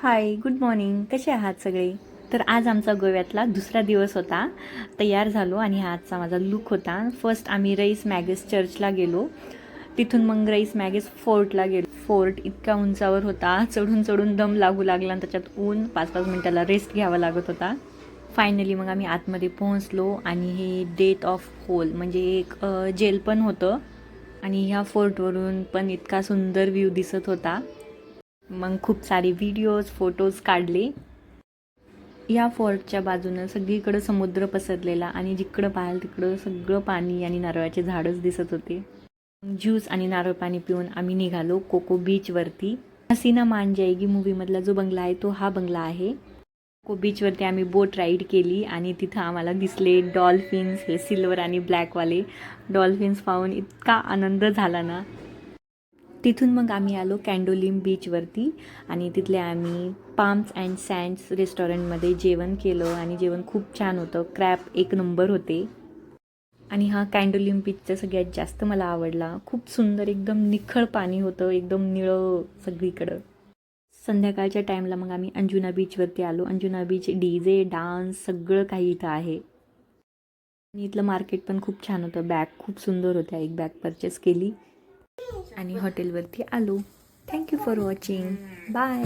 हाय, good morning. कसे आहात सगळे? तर आज आमचा गोव्यातला दुसरा दिवस होता. तयार झालो आणि हा आजचा माझा लूक होता. फर्स्ट आम्ही रईस मॅगेस चर्चला गेलो. तिथून मग रईस मॅगेस फोर्टला गेलो. फोर्ट इतक्या उंचावर होता, चढून चढून दम लागू लागला आणि त्याच्यात ऊन 5-5 मिनिटाला रेस्ट घ्यावा लागत होता. फायनली मग आम्ही आतमध्ये पोहोचलो आणि हे डेथ ऑफ होल म्हणजे एक जेल पण होतं आणि ह्या फोर्टवरून पण इतका सुंदर व्ह्यू दिसत होता. मग खूप सारे व्हिडिओज फोटोज काढले. या फोर्टच्या बाजूनं सगळीकडं समुद्र पसरलेला आणि जिकडं पाहाल तिकडं सगळं पाणी आणि नारळाचे झाडच दिसत होते. ज्यूस आणि नारळ पाणी पिऊन आम्ही निघालो कोको बीचवरती. हसीना मान जाएगी मूवीमधला जो बंगला आहे तो हा बंगला आहे. कोको बीचवरती आम्ही बोट राईड केली आणि तिथं आम्हाला दिसले डॉल्फिन्स, हे सिल्वर आणि ब्लॅकवाले डॉल्फिन्स पाहून इतका आनंद झाला ना. तिथून मग आम्ही आलो कॅन्डोलिम बीचवरती आणि तिथले आम्ही पाम्स अँड सँड्स रेस्टॉरंटमध्ये जेवण केलं आणि जेवण खूप छान होतं. क्रॅब एक नंबर होते. आणि हा कॅन्डोलिम बीचचा सगळ्यात जास्त मला आवडला. खूप सुंदर एकदम निखळ पाणी होतं, एकदम निळं सगळीकडं. संध्याकाळच्या टाईमला मग आम्ही अंजुना बीचवरती आलो. अंजुना बीच DJ डान्स सगळं काही इथं आहे. आणि इथलं मार्केट पण खूप छान होतं. बॅग खूप सुंदर होत्या. एक बॅग परचेस केली आणि हॉटेलवरती आलो. Thank you for watching. बाय.